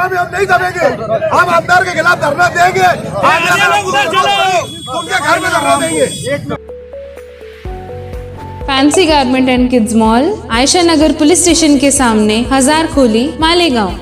हरामी हम नहीं दबेंगे। हम आमदार के खिलाफ धरना देंगे, उनके घर में धरना देंगे। Fancy garment and kids mall, Ayesha Nagar police station के सामने, हजार खोली, मालेगांव।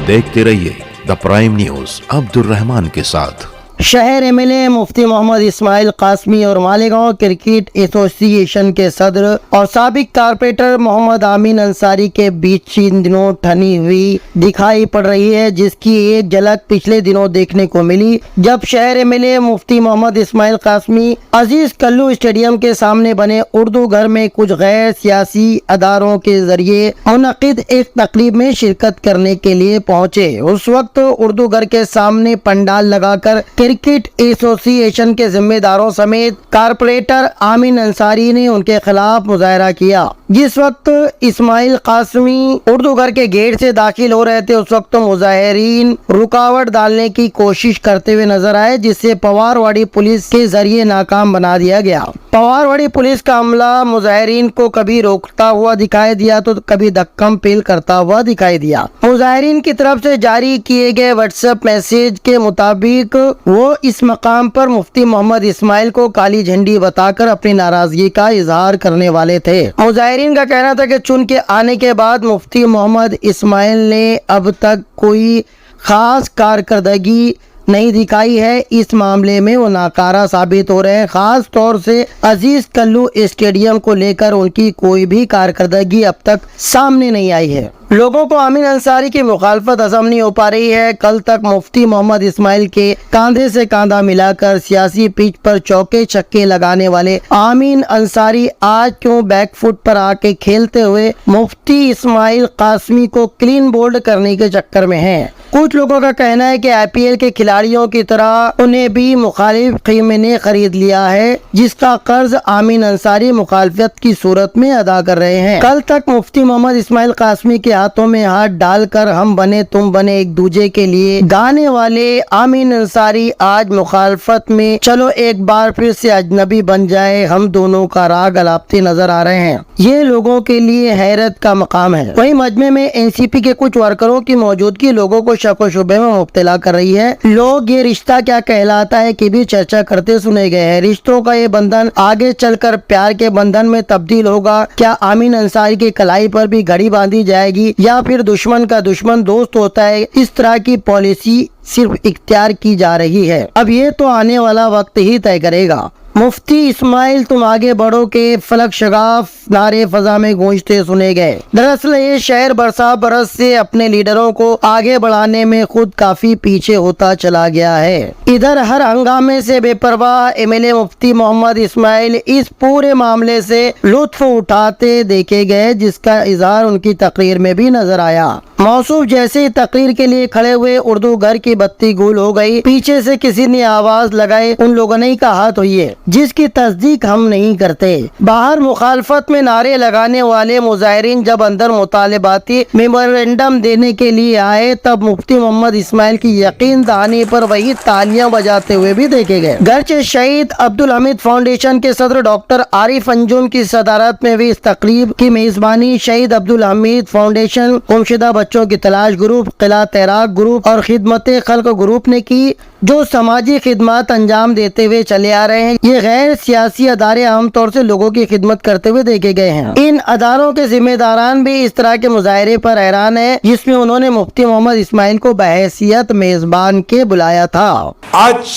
देखते रहिए the prime news Abdul Rahman के साथ। शहर एमएलए मुफ्ती मोहम्मद इस्माइल कासमी और मालेगांव क्रिकेट एसोसिएशन के सदर और साबिक कारपोरेटर मोहम्मद आमीन अंसारी के बीच इन दिनों ठनी हुई दिखाई पड़ रही है, जिसकी एक झलक पिछले दिनों देखने को मिली जब शहर एमएलए मुफ्ती मोहम्मद इस्माइल कासमी अजीज कल्लू स्टेडियम के सामने बने उर्दू घर में कुछ गैर सियासी अदारों के जरिए मुनक़िद एक तकरीब में शिरकत करने के लिए पहुँचे। उस वक्त उर्दू घर के सामने पंडाल लगाकर क्रिकेट एसोसिएशन के जिम्मेदारों समेत कारपोरेटर आमीन अंसारी ने उनके खिलाफ मुजाहरा किया। जिस वक्त इस्माइल कासमी उर्दू घर के गेट से दाखिल हो रहे थे, उस वक्त मुजाहिरीन रुकावट डालने की कोशिश करते हुए नजर आए, जिससे पवारवाड़ी पुलिस के जरिए नाकाम बना दिया गया। पवारवाड़ी पुलिस का अमला मुजाहिरीन को कभी रोकता हुआ दिखाई दिया तो कभी धक्कम पेल करता हुआ दिखाई दिया। मुजाहिरीन की तरफ से जारी किए गए व्हाट्सएप मैसेज के मुताबिक वो इस मकाम पर मुफ्ती मोहम्मद इस्माइल को काली झंडी बताकर अपनी नाराजगी का इजहार करने वाले थे। मुजाहिरीन का कहना था कि चुन के आने के बाद मुफ्ती मोहम्मद इस्माइल ने अब तक कोई खास कारकर्दगी नहीं दिखाई है। इस मामले में वो नाकारा साबित हो रहे हैं। खास तौर से अजीज कल्लू स्टेडियम को लेकर उनकी कोई भी कारकर्दगी अब तक सामने नहीं आई है। लोगों को आमीन अंसारी की मुखालफत हजम नहीं हो पा रही है। कल तक मुफ्ती मोहम्मद इस्माइल के कांधे से कांधा मिलाकर सियासी पिच पर चौके छक्के लगाने वाले आमीन अंसारी आज क्यों बैकफुट पर आके खेलते हुए मुफ्ती इस्माइल कासमी को क्लीन बोल्ड करने के चक्कर में हैं। कुछ लोगों का कहना है कि आईपीएल के खिलाड़ियों की तरह उन्हें भी मुखालिफ टीम ने खरीद लिया है, जिसका कर्ज आमीन अंसारी मुखालफत की सूरत में अदा कर रहे हैं। कल तक मुफ्ती मोहम्मद इस्माइल कासमी के हाथों में हाथ डालकर हम बने तुम बने एक दूजे के लिए गाने वाले आमीन अंसारी आज मुखालफत में चलो एक बार फिर से अजनबी बन जाए हम दोनों का राग अलापते नजर आ रहे हैं। ये लोगों के लिए हैरत का मकाम है। वहीं मजमे में एनसीपी के कुछ वर्करों की मौजूदगी लोगों को शक व शुबे में मुब्तला कर रही है। लोग ये रिश्ता क्या कहलाता है की भी चर्चा करते सुने गए हैं। रिश्तों का ये बंधन आगे चलकर प्यार के बंधन में तब्दील होगा। क्या आमीन अंसारी की कलाई पर भी घड़ी बांधी जाएगी या फिर दुश्मन का दुश्मन दोस्त होता है? इस तरह की पॉलिसी सिर्फ इख्तियार की जा रही है। अब ये तो आने वाला वक्त ही तय करेगा। मुफ्ती इस्माइल तुम आगे बढ़ो के फलक शगाफ नारे फजा में गूंजते सुने गए। दरअसल ये शहर बरस से अपने लीडरों को आगे बढ़ाने में खुद काफी पीछे होता चला गया है। इधर हर हंगामे से बेपरवाह एमएलए मुफ्ती मोहम्मद इस्माइल इस पूरे मामले से लुत्फ उठाते देखे गए, जिसका इजहार उनकी तकरीर में भी नजर आया। मौसूफ जैसे ही तकरीर के लिए खड़े हुए उर्दू घर की बत्ती गुल हो गई। पीछे से किसी ने आवाज लगाई, उन लोगों ने कहा तो ये, जिसकी तस्दीक हम नहीं करते। बाहर मुखालफत में नारे लगाने वाले मुजाहिरीन जब अंदर मुतालिबाती मेमोरेंडम देने के लिए आए, तब मुफ्ती मोहम्मद इस्माइल की यकीन दहानी पर वही तालियां बजाते हुए भी देखे गए। गर्चे शहीद अब्दुल हमीद फाउंडेशन के सदर डॉक्टर आरिफ अंजुम की सदारत में भी इस तकरीब की मेजबानी शहीद अब्दुल हमीद फाउंडेशन, गुमशुदा बच्चों की तलाश ग्रुप, किला तैराक ग्रुप और खिदमत खल्क ग्रुप ने की, जो समाजी खिदमत अंजाम देते हुए चले आ रहे हैं। ये गैर सियासी अदारे आमतौर से लोगों की खिदमत करते हुए देखे गए हैं। इन अदारों के जिम्मेदारान भी इस तरह के मुजाहरे पर हैरान है, जिसमें उन्होंने मुफ्ती मोहम्मद इस्माइल को बहैसियत मेजबान के बुलाया था। आज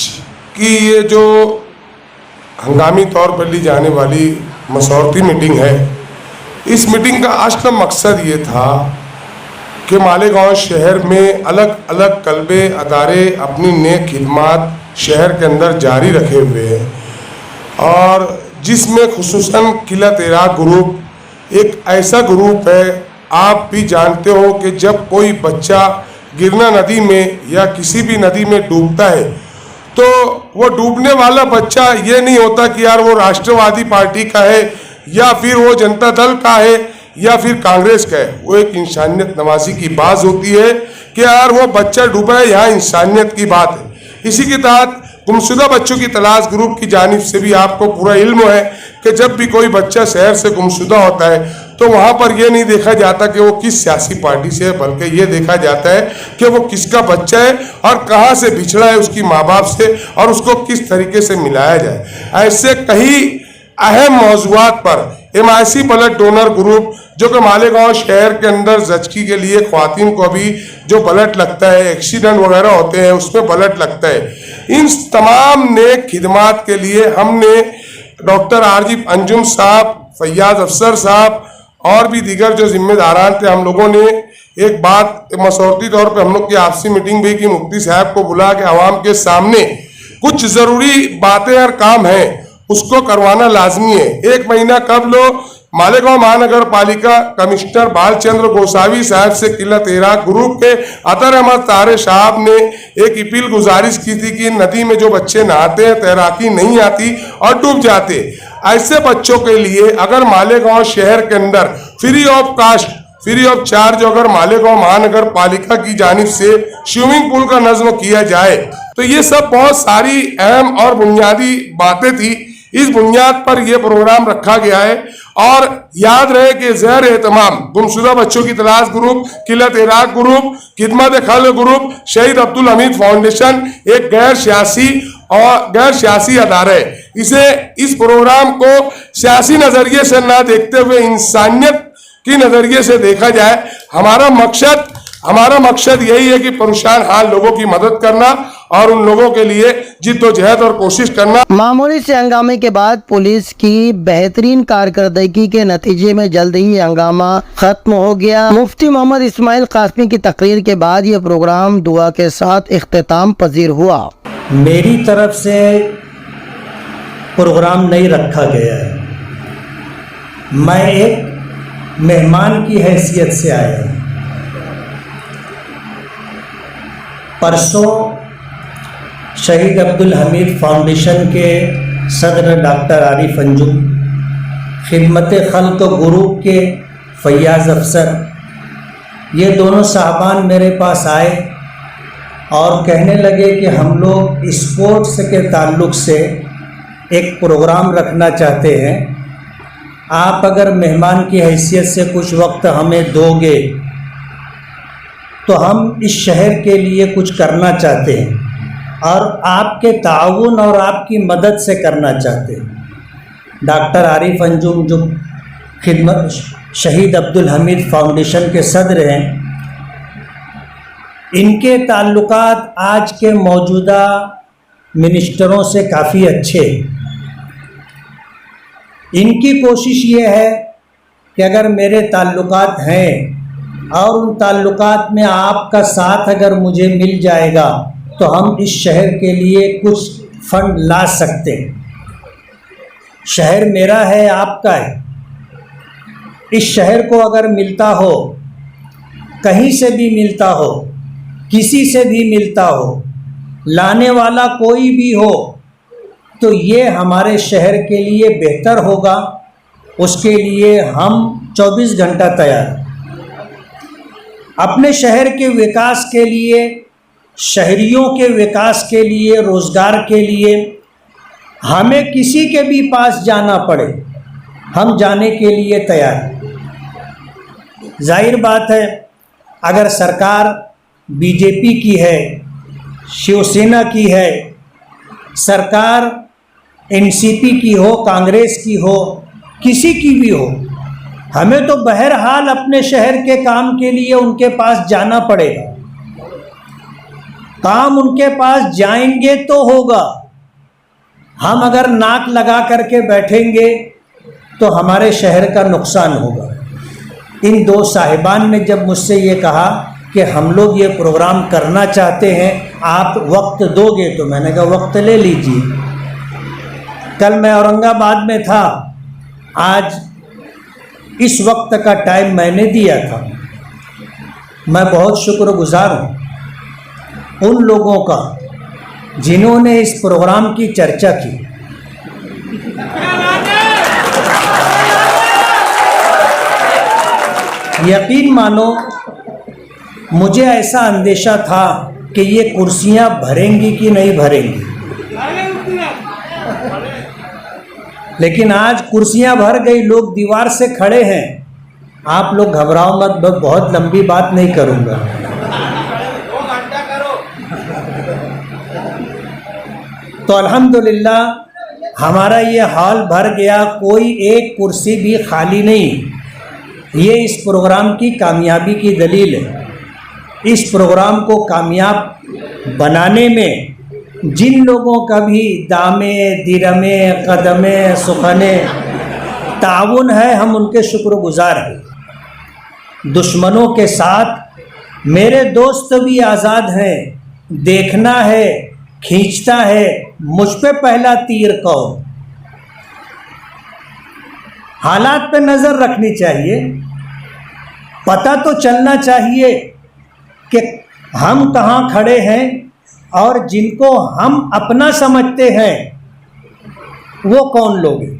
की ये जो हंगामी तौर पर ली जाने वाली मसौरती मीटिंग है, इस मीटिंग का असली मकसद ये था कि मालेगांव शहर में अलग अलग कल्बे अदारे अपनी नेक खिदमत शहर के अंदर जारी रखे हुए हैं, और जिसमें खुसूसन किला तैराक ग्रुप एक ऐसा ग्रुप है। आप भी जानते हो कि जब कोई बच्चा गिरना नदी में या किसी भी नदी में डूबता है, तो वो डूबने वाला बच्चा ये नहीं होता कि यार वो राष्ट्रवादी पार्टी का है या फिर वो जनता दल का है या फिर कांग्रेस का है। वो एक इंसानियत नवाजी की बात होती है कि यार वो बच्चा डूबा है, यहाँ इंसानियत की बात है। इसी के तहत गुमशुदा बच्चों की तलाश ग्रुप की जानिब से भी आपको पूरा इल्म है कि जब भी कोई बच्चा शहर से गुमशुदा होता है तो वहाँ पर यह नहीं देखा जाता कि वो किस सियासी पार्टी से है, बल्कि ये देखा जाता है कि वो किसका बच्चा है और कहाँ से बिछड़ा है उसकी माँ बाप से, और उसको किस तरीके से मिलाया जाए। ऐसे कई अहम मौजूआत पर MIC ब्लड डोनर ग्रुप, जो कि मालेगांव शहर के अंदर जचकी के लिए ख्वातीन को अभी जो ब्लड लगता है, एक्सीडेंट वगैरह होते हैं उसमें ब्लड लगता है, इन तमाम नेक खिदमात के लिए हमने डॉक्टर RG अंजुम साहब, फैयाज अफसर साहब और भी दीगर जो जिम्मेदारान थे, हम लोगों ने एक बात मसौरती तौर पे हम लोग की आपसी मीटिंग भी की, मुफ्ती साहब को बुला के आवाम के सामने कुछ ज़रूरी बातें और काम हैं उसको करवाना लाजमी है। 1 महीना कबल मालेगांव महानगर पालिका कमिश्नर बालचंद्र गोसावी साहब से किला तैराक ग्रुप के अतर अहमद तारे साहब ने एक अपील गुजारिश की थी कि नदी में जो बच्चे नहाते हैं, तैराकी नहीं आती और डूब जाते, ऐसे बच्चों के लिए अगर मालेगांव शहर के अंदर free of cost, free of charge अगर मालेगांव महानगर पालिका की जानिब से स्विमिंग पूल का नज्म किया जाए, तो ये सब बहुत सारी अहम और बुनियादी बातें थी। इस बुनियाद पर यह प्रोग्राम रखा गया है। और याद रहे कि ज़ेर एहतमाम गुमशुदा बच्चों की तलाश ग्रुप, किला तैराक ग्रुप, खिदमत खल्क ग्रुप, शहीद अब्दुल हमीद फाउंडेशन एक गैर सियासी अदारा है। इस प्रोग्राम को सियासी नजरिए से ना देखते हुए इंसानियत की नजरिए से देखा जाए। हमारा मकसद यही है कि परेशान हाल लोगों की मदद करना और उन लोगों के लिए जिद्दोजहद और कोशिश करना। मामूली से हंगामे के बाद पुलिस की बेहतरीन कारकर्दगी के नतीजे में जल्द ही हंगामा खत्म हो गया। मुफ्ती मोहम्मद इस्माइल कासमी की तकरीर के बाद यह प्रोग्राम दुआ के साथ इख्तिताम पजीर हुआ। मेरी तरफ से प्रोग्राम नहीं रखा गया है, मैं एक मेहमान की हैसियत से आया हूँ। परसों शहीद अब्दुल हमीद फाउंडेशन के सदर डॉक्टर आरिफ अंजुम, खिदमत खल्क ग्रुप के फैयाज अफसर, ये दोनों साहबान मेरे पास आए और कहने लगे कि हम लोग स्पोर्ट्स के ताल्लुक़ से एक प्रोग्राम रखना चाहते हैं, आप अगर मेहमान की हैसियत से कुछ वक्त हमें दोगे तो हम इस शहर के लिए कुछ करना चाहते हैं और आपके ताउन और आपकी मदद से करना चाहते हैं। डॉक्टर आरिफ अंजुम जो खिदमत शहीद अब्दुल हमीद फाउंडेशन के सदर हैं, इनके ताल्लुकात आज के मौजूदा मिनिस्टरों से काफ़ी अच्छे हैं। इनकी कोशिश ये है कि अगर मेरे ताल्लुकात हैं और उन ताल्लुकात में आपका साथ अगर मुझे मिल जाएगा तो हम इस शहर के लिए कुछ फंड ला सकते हैं। शहर मेरा है, आपका है। इस शहर को अगर मिलता हो, कहीं से भी मिलता हो, किसी से भी मिलता हो, लाने वाला कोई भी हो, तो ये हमारे शहर के लिए बेहतर होगा। उसके लिए हम 24 घंटा तैयार हैं। अपने शहर के विकास के लिए, शहरियों के विकास के लिए, रोज़गार के लिए हमें किसी के भी पास जाना पड़े, हम जाने के लिए तैयार हैं। जाहिर बात है, अगर सरकार बीजेपी की है, शिवसेना की है, सरकार एनसीपी की हो, कांग्रेस की हो, किसी की भी हो, हमें तो बहरहाल अपने शहर के काम के लिए उनके पास जाना पड़ेगा। काम उनके पास जाएंगे तो होगा। हम अगर नाक लगा करके बैठेंगे तो हमारे शहर का नुकसान होगा। इन दो साहिबान ने जब मुझसे ये कहा कि हम लोग ये प्रोग्राम करना चाहते हैं, आप वक्त दोगे, तो मैंने कहा वक्त ले लीजिए। कल मैं औरंगाबाद में था, आज इस वक्त का टाइम मैंने दिया था। मैं बहुत शुक्रगुजार हूँ उन लोगों का जिन्होंने इस प्रोग्राम की चर्चा की। यकीन मानो, मुझे ऐसा अंदेशा था कि ये कुर्सियाँ भरेंगी कि नहीं भरेंगी। लेकिन आज कुर्सियां भर गई, लोग दीवार से खड़े हैं। आप लोग घबराओ मत, बहुत लंबी बात नहीं करूंगा। तो अल्हम्दुलिल्लाह हमारा ये हॉल भर गया, कोई एक कुर्सी भी खाली नहीं। ये इस प्रोग्राम की कामयाबी की दलील है। इस प्रोग्राम को कामयाब बनाने में जिन लोगों का भी दामे दिरमे कदमे सुखने ताउन है, हम उनके शुक्रगुजार हैं। दुश्मनों के साथ मेरे दोस्त भी आज़ाद हैं। देखना है, खींचता है मुझ पे पहला तीर कौन। हालात पे नज़र रखनी चाहिए, पता तो चलना चाहिए कि हम कहाँ खड़े हैं और जिनको हम अपना समझते हैं वो कौन लोग हैं।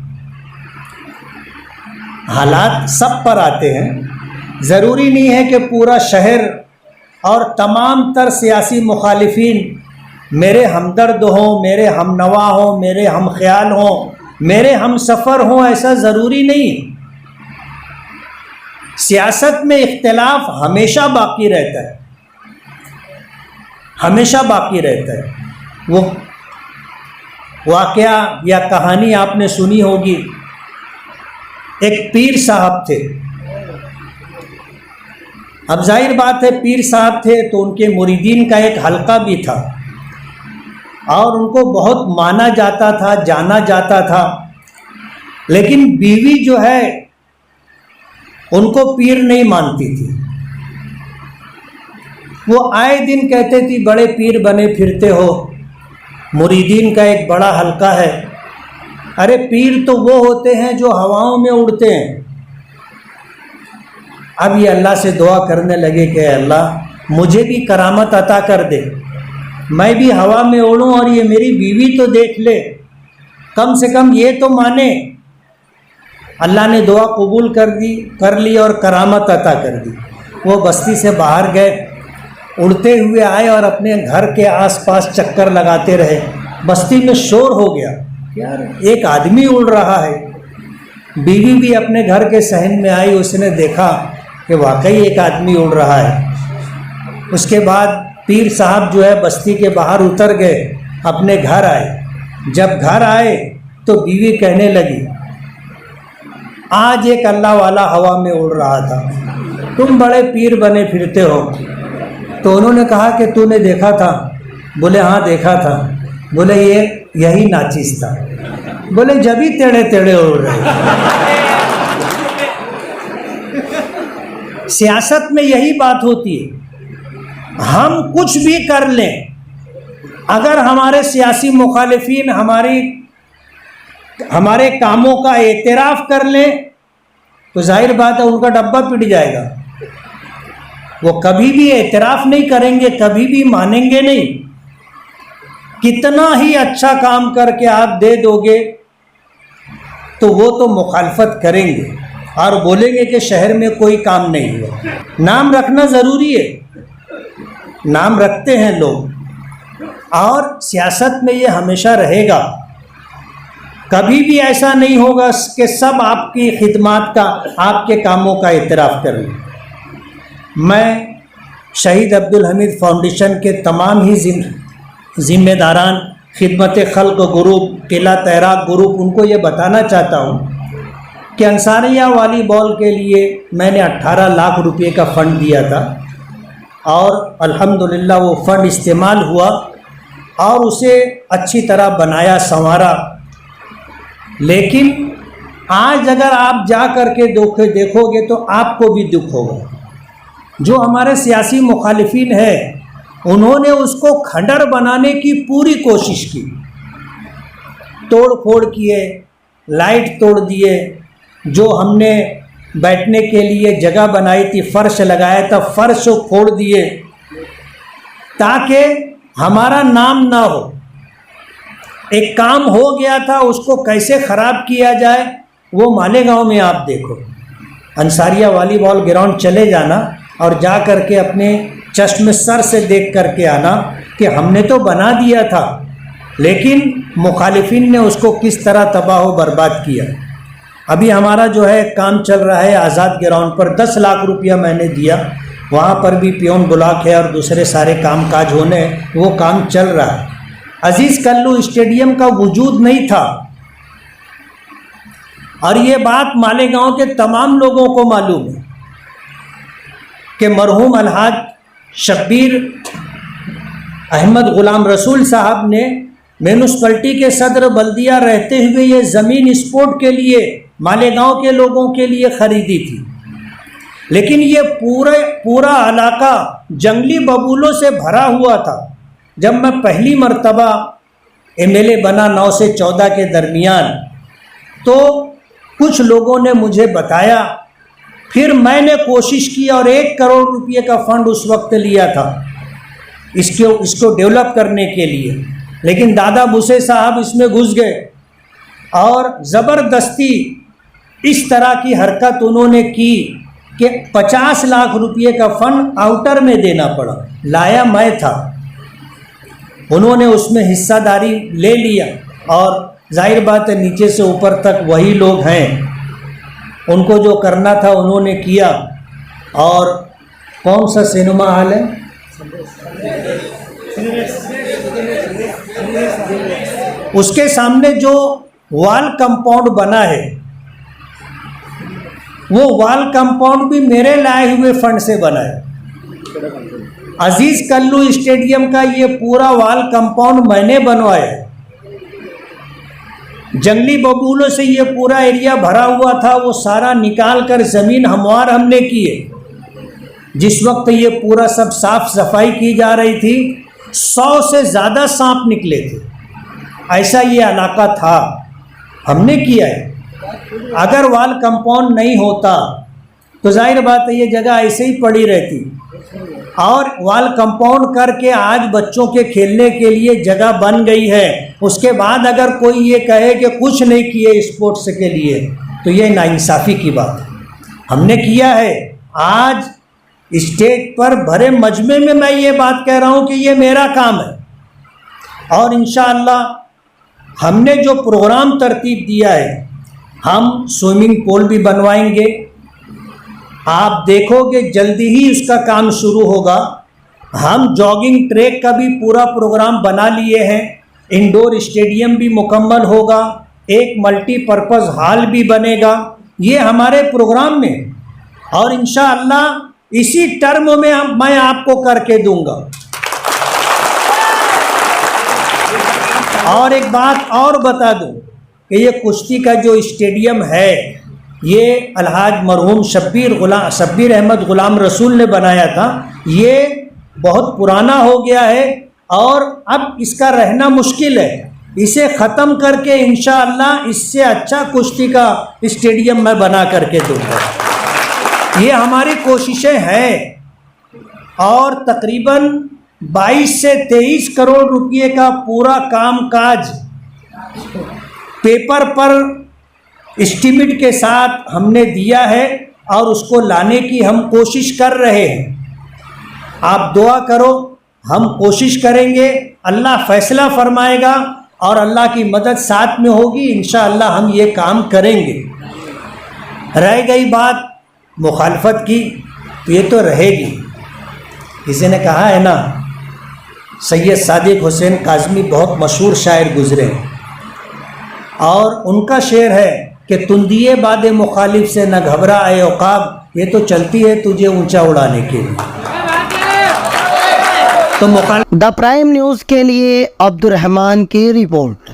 हालात सब पर आते हैं, ज़रूरी नहीं है कि पूरा शहर और तमाम तर सियासी मुखालिफिन मेरे हमदर्द हों, मेरे हमनवा हों, मेरे हम ख्याल हों, मेरे हम सफ़र हों, ऐसा ज़रूरी नहीं। सियासत में इख्तिलाफ हमेशा बाकी रहता है, हमेशा बाकी रहता है। वो वाक़या या कहानी आपने सुनी होगी। एक पीर साहब थे। अब जाहिर बात है पीर साहब थे तो उनके मुरीदीन का एक हल्का भी था और उनको बहुत माना जाता था, जाना जाता था। लेकिन बीवी जो है उनको पीर नहीं मानती थी। वो आए दिन कहते थी बड़े पीर बने फिरते हो, मुरीदीन का एक बड़ा हल्का है। अरे पीर तो वो होते हैं जो हवाओं में उड़ते हैं। अब ये अल्लाह से दुआ करने लगे कि अल्लाह मुझे भी करामत अता कर दे, मैं भी हवा में उड़ूं और ये मेरी बीवी तो देख ले, कम से कम ये तो माने। अल्लाह ने दुआ कबूल कर ली और करामत अता कर दी। वो बस्ती से बाहर गए, उड़ते हुए आए और अपने घर के आसपास चक्कर लगाते रहे। बस्ती में शोर हो गया, यार एक आदमी उड़ रहा है। बीवी भी अपने घर के सहन में आई, उसने देखा कि वाकई एक आदमी उड़ रहा है। उसके बाद पीर साहब जो है बस्ती के बाहर उतर गए, अपने घर आए। जब घर आए तो बीवी कहने लगी आज एक अल्लाह वाला हवा में उड़ रहा था, तुम बड़े पीर बने फिरते हो। तो उन्होंने कहा कि तूने देखा था? बोले हाँ देखा था। बोले यही नाचीज था। बोले जब ही टेढ़े टेढ़े उड़ रहे। सियासत में यही बात होती है, हम कुछ भी कर लें, अगर हमारे सियासी मुखालिफिन हमारे कामों का एतराफ़ कर लें तो जाहिर बात है उनका डब्बा पिट जाएगा। वो कभी भी एतराफ़ नहीं करेंगे, कभी भी मानेंगे नहीं। कितना ही अच्छा काम करके आप दे दोगे तो वो तो मुखालफत करेंगे और बोलेंगे कि शहर में कोई काम नहीं हुआ। नाम रखना ज़रूरी है, नाम रखते हैं लोग और सियासत में ये हमेशा रहेगा। कभी भी ऐसा नहीं होगा कि सब आपकी खिदमत का, आपके कामों का एतराफ़ करें। मैं शहीद अब्दुल हमीद फाउंडेशन के तमाम ही ज़िम्मेदारान, खिदमत खल्क ग्रुप, किला तहराक ग्रुप, उनको ये बताना चाहता हूँ कि अंसारिया वॉलीबॉल के लिए मैंने 18 लाख रुपए का फ़ंड दिया था और अल्हम्दुलिल्लाह वो फ़ंड इस्तेमाल हुआ और उसे अच्छी तरह बनाया, संवारा। लेकिन आज अगर आप जा कर के देखोगे तो आपको भी दुख होगा। जो हमारे सियासी मुखालिफिन हैं उन्होंने उसको खंडर बनाने की पूरी कोशिश की, तोड़ फोड़ किए, लाइट तोड़ दिए, जो हमने बैठने के लिए जगह बनाई थी, फर्श लगाया था, फर्श फोड़ दिए ताकि हमारा नाम ना हो। एक काम हो गया था, उसको कैसे ख़राब किया जाए वो मालेगांव में आप देखो। अंसारिया वॉलीबॉल ग्राउंड चले जाना और जा कर के अपने चश्म सर से देख कर के आना कि हमने तो बना दिया था लेकिन मुखालिफिन ने उसको किस तरह तबाह व बर्बाद किया। अभी हमारा जो है काम चल रहा है आज़ाद ग्राउंड पर, 10 लाख रुपया मैंने दिया, वहाँ पर भी पियोन ब्लॉक है और दूसरे सारे काम काज होने, वो काम चल रहा है। अजीज़ कल्लू स्टेडियम का वजूद नहीं था और ये बात मालेगांव के तमाम लोगों को मालूम है कि मरहूम अलहाज शब्बीर अहमद गुलाम रसूल साहब ने म्यूनिसिपलिटी के सदर बल्दिया रहते हुए ये ज़मीन स्पोर्ट के लिए मालेगांव के लोगों के लिए ख़रीदी थी, लेकिन ये पूरा इलाका जंगली बबूलों से भरा हुआ था। जब मैं पहली मर्तबा एमएलए बना 9 से 14 के दरमियान, तो कुछ लोगों ने मुझे बताया, फिर मैंने कोशिश की और 1 करोड़ रुपये का फंड उस वक्त लिया था इसको डेवलप करने के लिए, लेकिन दादा भूसे साहब इसमें घुस गए और ज़बरदस्ती इस तरह की हरकत उन्होंने की कि 50 लाख रुपये का फंड आउटर में देना पड़ा। लाया मैं था, उन्होंने उसमें हिस्सादारी ले लिया और जाहिर बात है नीचे से ऊपर तक वही लोग हैं, उनको जो करना था उन्होंने किया। और कौन सा सिनेमा हॉल है, उसके सामने जो वॉल कंपाउंड बना है, वो वॉल कंपाउंड भी मेरे लाए हुए फंड से बना है। अजीज़ कल्लू स्टेडियम का ये पूरा वॉल कंपाउंड मैंने बनवाया है। जंगली बबूलों से ये पूरा एरिया भरा हुआ था, वो सारा निकाल कर ज़मीन हमवार हमने की है। जिस वक्त ये पूरा सब साफ सफाई की जा रही थी, 100 से ज़्यादा सांप निकले थे, ऐसा ये इलाका था, हमने किया है। अगर वॉल कंपाउंड नहीं होता तो जाहिर बात है ये जगह ऐसे ही पड़ी रहती, और वॉल कंपाउंड करके आज बच्चों के खेलने के लिए जगह बन गई है। उसके बाद अगर कोई ये कहे कि कुछ नहीं किए स्पोर्ट्स के लिए, तो ये नाइंसाफ़ी की बात है। हमने किया है। आज स्टेज पर भरे मजमे में मैं ये बात कह रहा हूँ कि ये मेरा काम है, और इंशाअल्लाह हमने जो प्रोग्राम तरतीब दिया है, हम स्विमिंग पूल भी बनवाएंगे। आप देखोगे जल्दी ही उसका काम शुरू होगा। हम जॉगिंग ट्रैक का भी पूरा प्रोग्राम बना लिए हैं। इंडोर स्टेडियम भी मुकम्मल होगा, एक मल्टीपर्पज़ हॉल भी बनेगा, ये हमारे प्रोग्राम में, और इंशाअल्लाह इसी टर्म में मैं आपको करके दूंगा। और एक बात और बता दूं कि ये कुश्ती का जो स्टेडियम है, ये अलहाज मरहूम शब्बीर अहमद गुलाम रसूल ने बनाया था। ये बहुत पुराना हो गया है और अब इसका रहना मुश्किल है। इसे ख़त्म करके इंशाअल्लाह इससे अच्छा कुश्ती का स्टेडियम मैं बना करके दूँगा। ये हमारी कोशिशें हैं, और तकरीबन 22 से 23 करोड़ रुपए का पूरा कामकाज पेपर पर एस्टीमेट के साथ हमने दिया है, और उसको लाने की हम कोशिश कर रहे हैं। आप दुआ करो, हम कोशिश करेंगे, अल्लाह फैसला फरमाएगा और अल्लाह की मदद साथ में होगी। इंशाअल्लाह हम ये काम करेंगे। रह गई बात मुखालफत की, तो ये तो रहेगी। किसी ने कहा है ना, सैयद सादिक हुसैन काज़मी बहुत मशहूर शायर गुजरे हैं, और उनका शेर है कि तुंदिए बादे मुखालिफ से न घबरा ए औकाब, ये तो चलती है तुझे ऊंचा उड़ाने के लिए। तो द प्राइम न्यूज़ के लिए अब्दुर्रहमान की रिपोर्ट।